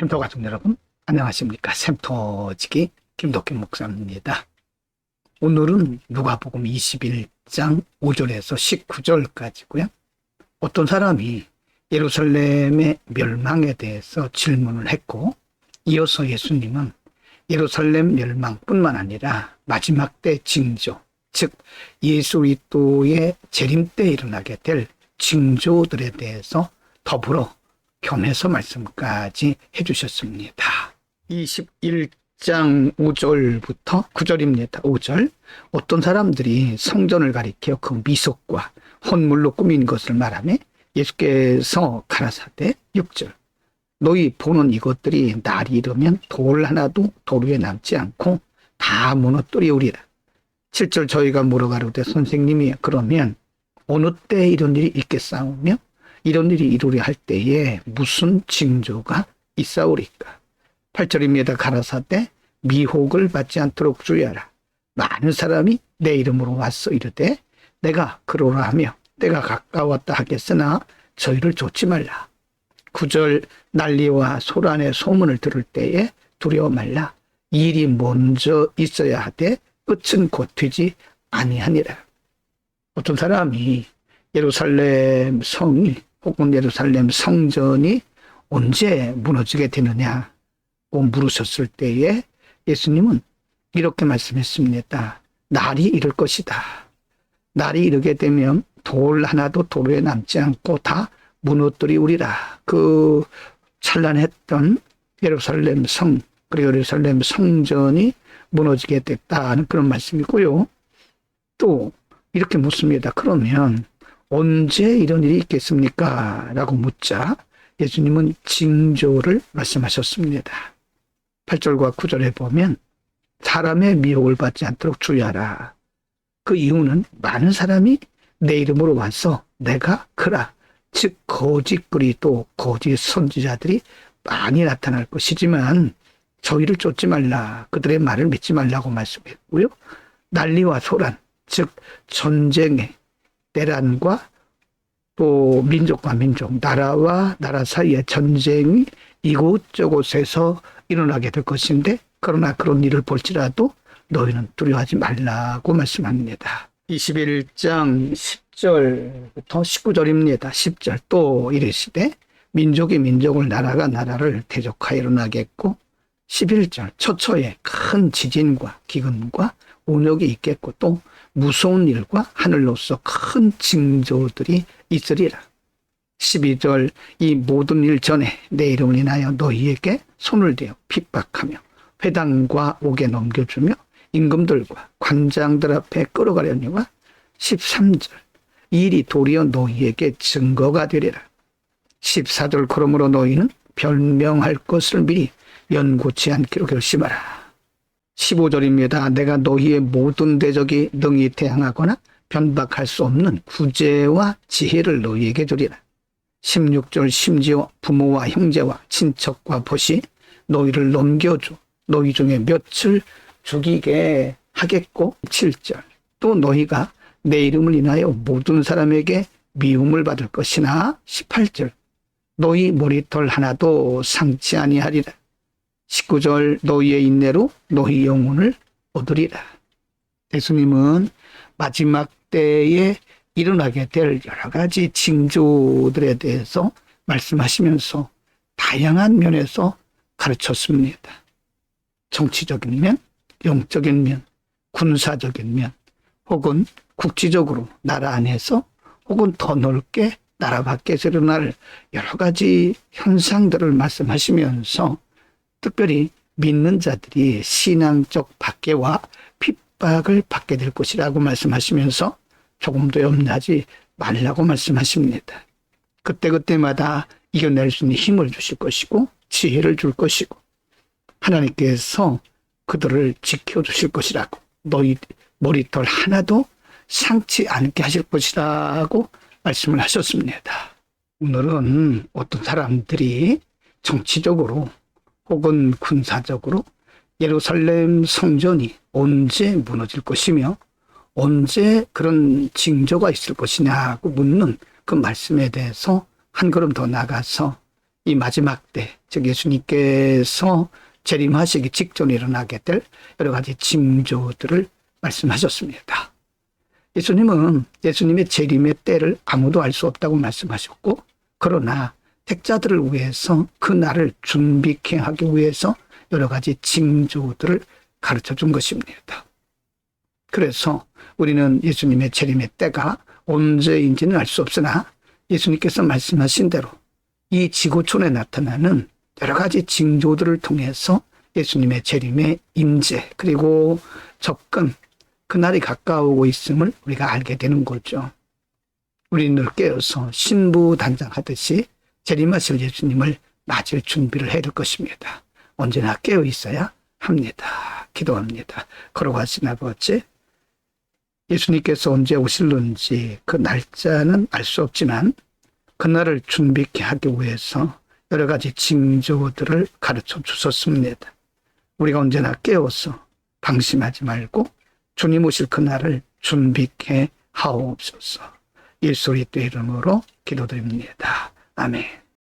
샘터 가족 여러분, 안녕하십니까? 샘터지기 김덕균 목사입니다. 오늘은 누가복음 21장 5절에서 19절까지고요. 어떤 사람이 예루살렘의 멸망에 대해서 질문을 했고, 이어서 예수님은 예루살렘 멸망뿐만 아니라 마지막 때 징조, 즉 예수 그리스도의 재림 때 일어나게 될 징조들에 대해서 더불어 겸해서 말씀까지 해주셨습니다. 21장 5절부터 9절입니다. 5절. 어떤 사람들이 성전을 가리켜 그 미석과 헌물로 꾸민 것을 말하며 예수께서 가라사대 6절. 너희 보는 이것들이 날이 이르면 돌 하나도 돌 위에 남지 않고 다 무너뜨리우리라. 7절. 저희가 물어가로되 선생님이 그러면 어느 때 이런 일이 있겠사오며 이런 일이 이루려 할 때에 무슨 징조가 있사오리까? 8절입니다. 가라사대 미혹을 받지 않도록 주의하라. 많은 사람이 내 이름으로 와서 이르되 내가 그러라 하며 때가 가까웠다 하겠으나 저희를 좇지 말라. 9절. 난리와 소란의 소문을 들을 때에 두려워 말라. 이 일이 먼저 있어야 하되 끝은 곧 되지 아니하니라. 어떤 사람이 예루살렘 성이 혹은 예루살렘 성전이 언제 무너지게 되느냐고 물으셨을 때에 예수님은 이렇게 말씀했습니다. 날이 이를 것이다. 날이 이르게 되면 돌 하나도 돌 위에 남지 않고 다 무너뜨리우리라. 그 찬란했던 예루살렘 성, 그리고 예루살렘 성전이 무너지게 됐다는 그런 말씀이고요. 또 이렇게 묻습니다. 그러면 언제 이런 일이 있겠습니까? 라고 묻자 예수님은 징조를 말씀하셨습니다. 8절과 9절에 보면 사람의 미혹을 받지 않도록 주의하라. 그 이유는 많은 사람이 내 이름으로 와서 내가 그라, 즉 거짓 그리스도, 거짓 선지자들이 많이 나타날 것이지만 저희를 쫓지 말라. 그들의 말을 믿지 말라고 말씀했고요. 난리와 소란, 즉 전쟁의 대란과 또 민족과 민족, 나라와 나라 사이의 전쟁이 이곳저곳에서 일어나게 될 것인데 그러나 그런 일을 볼지라도 너희는 두려워하지 말라고 말씀합니다. 21장 10절부터 19절입니다. 10절. 또 이르시되 민족이 민족을 나라가 나라를 대적하여 일어나겠고 11절. 처처에 큰 지진과 기근과 온역이 있겠고 또 무서운 일과 하늘로서 큰 징조들이 있으리라. 12절. 이 모든 일 전에 내 이름을 인하여 너희에게 손을 대어 핍박하며 회당과 옥에 넘겨주며 임금들과 관장들 앞에 끌어가려니와 13절. 이 일이 도리어 너희에게 증거가 되리라. 14절. 그러므로 너희는 변명할 것을 미리 연고치 않기로 결심하라. 15절입니다. 내가 너희의 모든 대적이 능히 대항하거나 변박할 수 없는 구제와 지혜를 너희에게 주리라. 16절. 심지어 부모와 형제와 친척과 벗이 너희를 넘겨줘 너희 중에 몇을 죽이게 하겠고 7절. 또 너희가 내 이름을 인하여 모든 사람에게 미움을 받을 것이나 18절. 너희 머리털 하나도 상치 아니하리라. 19절. 너희의 인내로 너희 영혼을 얻으리라. 예수님은 마지막 때에 일어나게 될 여러 가지 징조들에 대해서 말씀하시면서 다양한 면에서 가르쳤습니다. 정치적인 면, 영적인 면, 군사적인 면, 혹은 국지적으로 나라 안에서 혹은 더 넓게 나라 밖에서 일어날 여러 가지 현상들을 말씀하시면서 특별히 믿는 자들이 신앙적 박해와 핍박을 받게 될 것이라고 말씀하시면서 조금도 염려하지 말라고 말씀하십니다. 그때그때마다 이겨낼 수 있는 힘을 주실 것이고 지혜를 줄 것이고 하나님께서 그들을 지켜주실 것이라고 너희 머리털 하나도 상치 않게 하실 것이라고 말씀을 하셨습니다. 오늘은 어떤 사람들이 정치적으로 혹은 군사적으로 예루살렘 성전이 언제 무너질 것이며 언제 그런 징조가 있을 것이냐고 묻는 그 말씀에 대해서 한 걸음 더 나가서 이 마지막 때, 즉 예수님께서 재림하시기 직전에 일어나게 될 여러 가지 징조들을 말씀하셨습니다. 예수님은 예수님의 재림의 때를 아무도 알 수 없다고 말씀하셨고, 그러나 택자들을 위해서 그 날을 준비케 하기 위해서 여러 가지 징조들을 가르쳐 준 것입니다. 그래서 우리는 예수님의 재림의 때가 언제인지는 알 수 없으나 예수님께서 말씀하신 대로 이 지구촌에 나타나는 여러 가지 징조들을 통해서 예수님의 재림의 임재 그리고 접근, 그날이 가까우고 있음을 우리가 알게 되는 거죠. 우리는 늘 깨어서 신부단장하듯이 재림하실 예수님을 맞을 준비를 해야 될 것입니다. 언제나 깨어 있어야 합니다. 기도합니다. 걸어가신 아버지, 예수님께서 언제 오실는지 그 날짜는 알 수 없지만 그날을 준비케 하기 위해서 여러 가지 징조들을 가르쳐 주셨습니다. 우리가 언제나 깨어서 방심하지 말고 주님 오실 그날을 준비케 하옵소서. 예수 그리스도의 이름으로 기도드립니다. 아멘.